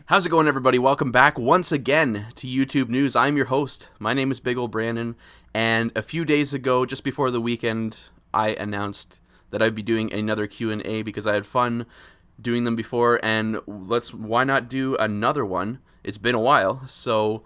How's it going, everybody? Welcome back once again to YouTube News. I'm your host. My name is BIGOLBRANDON, and a few days ago, just before the weekend, I announced that I'd be doing another Q&A because I had fun doing them before, and why not do another one? It's been a while, so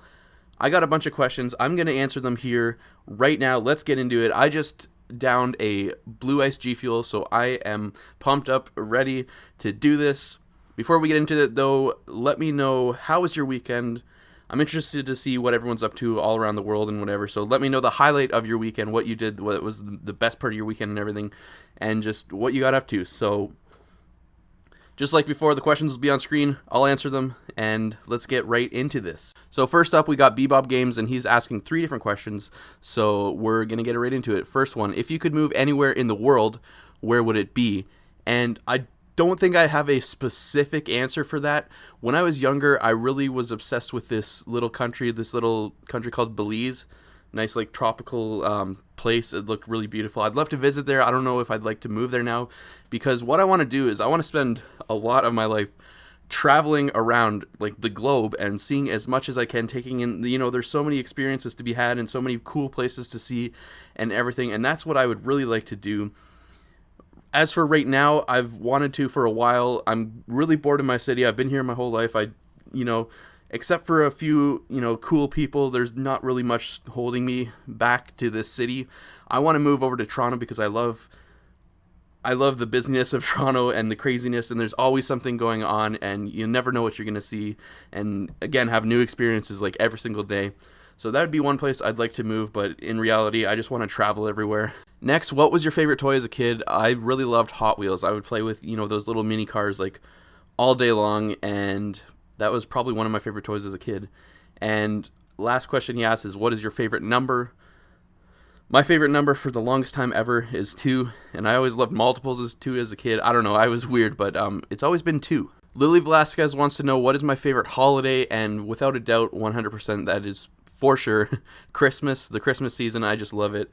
I got a bunch of questions. I'm going to answer them here right now. Let's get into it. I just downed a Blue Ice G Fuel, so I am pumped up, ready to do this. Before we get into it, though, let me know, how was your weekend? I'm interested to see what everyone's up to all around the world and whatever, so let me know the highlight of your weekend, what you did, what was the best part of your weekend and everything, and just what you got up to. So, just like before, the questions will be on screen. I'll answer them, and let's get right into this. So first up, we got Bebob Games, and he's asking 3 different questions, so we're going to get right into it. First one, if you could move anywhere in the world, where would it be? And I don't think I have a specific answer for that. When I was younger, I really was obsessed with this little country called Belize. Nice, like, tropical place. It looked really beautiful. I'd love to visit there. I don't know if I'd like to move there now, because what I want to do is I want to spend a lot of my life traveling around, like, the globe and seeing as much as I can, taking in, there's so many experiences to be had and so many cool places to see and everything, and that's what I would really like to do. As for right now, I've wanted to for a while. I'm really bored in my city. I've been here my whole life. Except for a few, cool people, there's not really much holding me back to this city. I want to move over to Toronto because I love the busyness of Toronto and the craziness, and there's always something going on, and you never know what you're going to see, and again, have new experiences like every single day. So that would be one place I'd like to move, but in reality, I just want to travel everywhere. Next, what was your favorite toy as a kid? I really loved Hot Wheels. I would play with, those little mini cars like all day long, and that was probably one of my favorite toys as a kid. And last question he asked is, what is your favorite number? My favorite number for the longest time ever is 2, and I always loved multiples as 2 as a kid. I don't know, I was weird, but it's always been 2. Lily Velasquez wants to know, what is my favorite holiday? And without a doubt, 100%, that is for sure Christmas. The Christmas season, I just love it,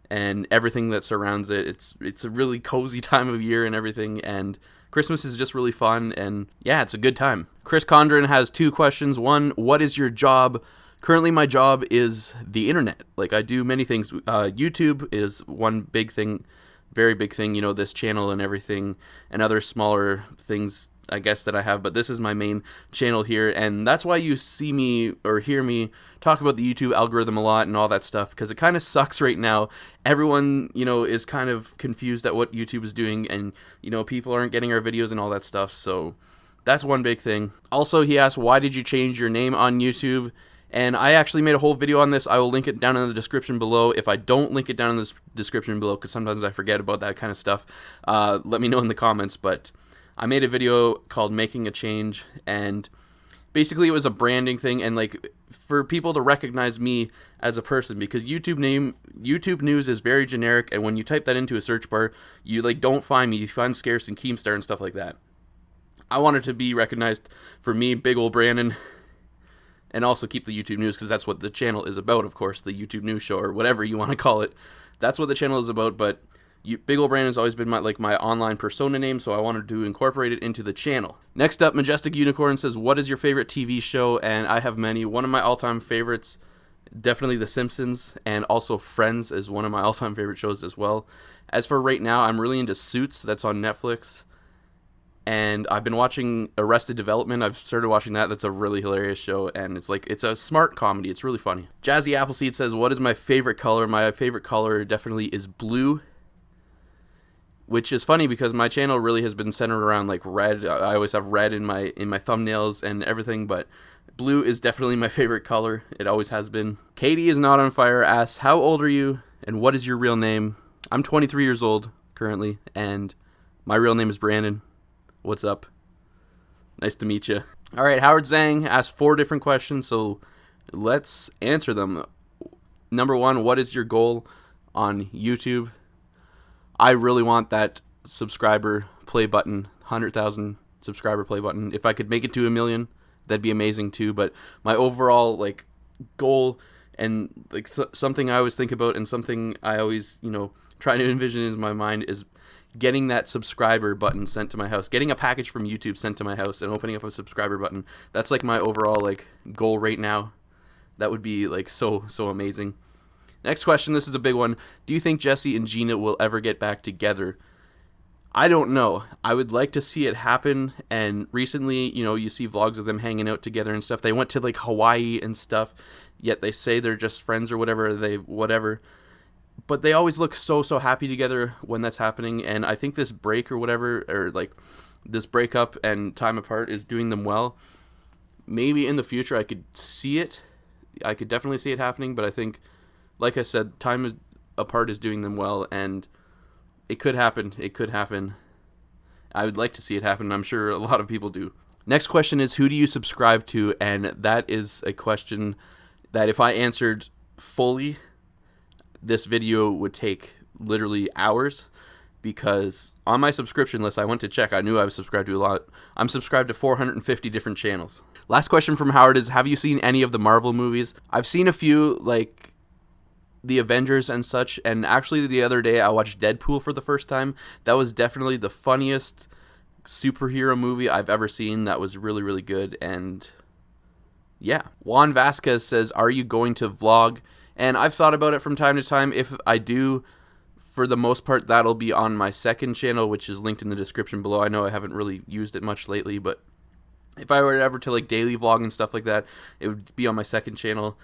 and everything that surrounds it. It's a really cozy time of year and everything, and Christmas is just really fun, and yeah, it's a good time. Chris Condren has 2 questions. One, what is your job? Currently, my job is the internet. Like, I do many things. YouTube is one big thing, very big thing, this channel and everything, and other smaller things, I guess, that I have, but this is my main channel here, and that's why you see me or hear me talk about the YouTube algorithm a lot and all that stuff, because it kind of sucks right now. Everyone, is kind of confused at what YouTube is doing, and, people aren't getting our videos and all that stuff, so that's one big thing. Also, he asked, why did you change your name on YouTube? And I actually made a whole video on this. I will link it down in the description below. If I don't link it down in the description below, because sometimes I forget about that kind of stuff, let me know in the comments, but I made a video called Making a Change, and basically it was a branding thing, and like for people to recognize me as a person, because YouTube News is very generic, and when you type that into a search bar, you don't find me, you find Scarce and Keemstar and stuff like that. I wanted to be recognized for me, BIGOLBRANDON, and also keep the YouTube News, because that's what the channel is about, of course, the YouTube News show, or whatever you want to call it. That's what the channel is about, but BIGOLBRANDON has always been my online persona name, so I wanted to incorporate it into the channel. Next up, Majestic Unicorn says, what is your favorite TV show? And I have many. One of my all-time favorites, definitely The Simpsons, and also Friends is one of my all-time favorite shows as well. As for right now, I'm really into Suits. That's on Netflix. And I've been watching Arrested Development. I've started watching that. That's a really hilarious show, and it's a smart comedy. It's really funny. Jazzy Appleseed says, what is my favorite color? My favorite color definitely is blue, which is funny because my channel really has been centered around like red. I always have red in my thumbnails and everything, but blue is definitely my favorite color. It always has been. Katie is not on fire asks, how old are you and what is your real name? I'm 23 years old currently, and my real name is Brandon. What's up? Nice to meet you. All right, Howard Zhang asked 4 different questions, so let's answer them. Number 1, what is your goal on YouTube? I really want that subscriber play button, 100,000 subscriber play button. If I could make it to 1 million, that'd be amazing too. But my overall goal, and something I always think about, and something I always try to envision in my mind, is getting that subscriber button sent to my house, getting a package from YouTube sent to my house, and opening up a subscriber button. That's like my overall like goal right now. That would be like so amazing. Next question, this is a big one. Do you think Jesse and Jeana will ever get back together? I don't know. I would like to see it happen. And recently, you know, you see vlogs of them hanging out together and stuff. They went to like Hawaii and stuff, yet they say they're just friends or whatever. But they always look so happy together when that's happening. And I think this break or whatever, or like this breakup and time apart is doing them well. Maybe in the future I could see it. I could definitely see it happening. But I think, like I said, time apart is doing them well. And it could happen. It could happen. I would like to see it happen. I'm sure a lot of people do. Next question is, who do you subscribe to? And that is a question that if I answered fully, this video would take literally hours, because on my subscription list, I went to check. I knew I was subscribed to a lot. I'm subscribed to 450 different channels. Last question from Howard is, have you seen any of the Marvel movies? I've seen a few, like the Avengers and such, and actually the other day I watched Deadpool for the first time. That was definitely the funniest superhero movie I've ever seen. That was really good. And yeah, Juan Vasquez says, are you going to vlog? And I've thought about it from time to time. If I do, for the most part, that'll be on my second channel, which is linked in the description below. I know I haven't really used it much lately, but if I were ever to like daily vlog and stuff like that, it would be on my second channel.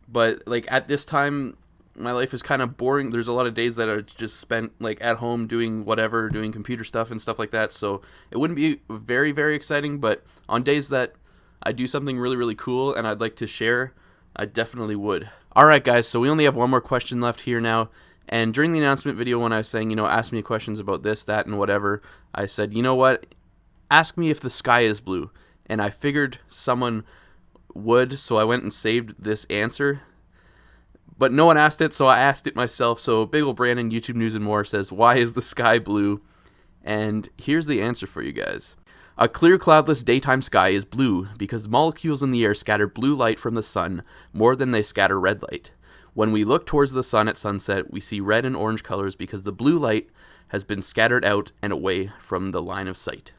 But like at this time, my life is kind of boring. There's a lot of days that are just spent like at home doing whatever, doing computer stuff and stuff like that. So it wouldn't be very exciting. But on days that I do something really cool and I'd like to share, I definitely would. Alright guys, so we only have one more question left here now. And during the announcement video, when I was saying, you know, ask me questions about this, that, and whatever, I said, you know what? Ask me if the sky is blue. And I figured someone would, so I went and saved this answer. But no one asked it, so I asked it myself. So BIGOLBRANDON, YouTube News and More says, why is the sky blue? And here's the answer for you guys. A clear cloudless daytime sky is blue because molecules in the air scatter blue light from the sun more than they scatter red light. When we look towards the sun at sunset, we see red and orange colors because the blue light has been scattered out and away from the line of sight.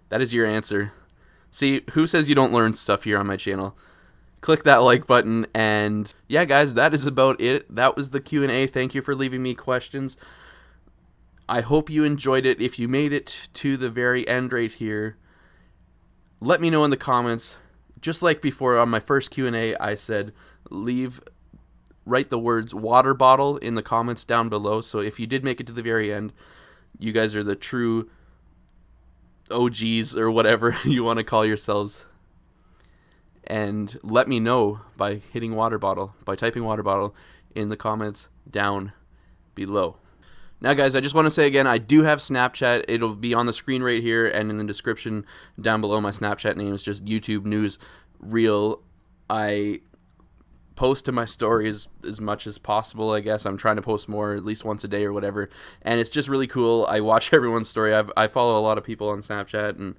That is your answer. See, who says you don't learn stuff here on my channel? Click that like button, and yeah guys, that is about it. That was the Q&A. Thank you for leaving me questions. I hope you enjoyed it. If you made it to the very end right here, let me know in the comments. Just like before on my first Q&A, I said write the words water bottle in the comments down below. So if you did make it to the very end, you guys are the true OGs or whatever you want to call yourselves. And let me know by hitting water bottle, by typing water bottle in the comments down below. Now guys, I just want to say again, I do have Snapchat. It'll be on the screen right here and in the description down below. My Snapchat name is just YouTube News Real. I post to my stories as much as possible, I guess. I'm trying to post more, at least once a day or whatever. And it's just really cool. I watch everyone's story. I follow a lot of people on Snapchat, and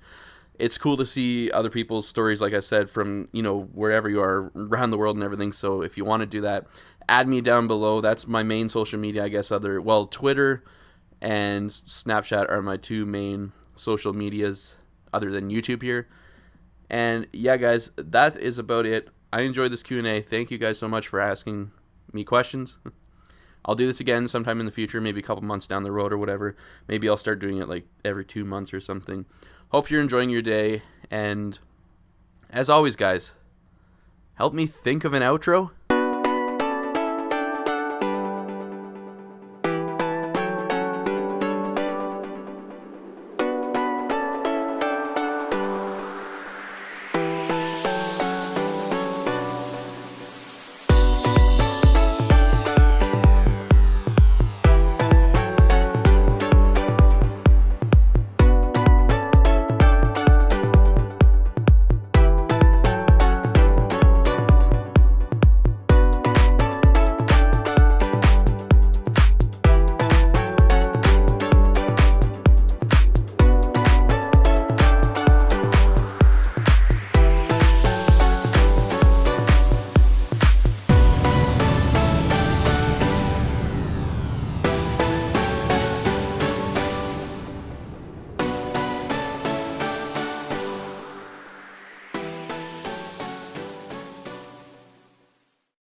it's cool to see other people's stories, like I said, from, you know, wherever you are around the world and everything. So if you want to do that, add me down below. That's my main social media, I guess. Twitter and Snapchat are my two main social medias other than YouTube here. And yeah, guys, that is about it. I enjoyed this Q&A. Thank you guys so much for asking me questions. I'll do this again sometime in the future, maybe a couple months down the road or whatever. Maybe I'll start doing it like every 2 months or something. Hope you're enjoying your day. And as always, guys, help me think of an outro.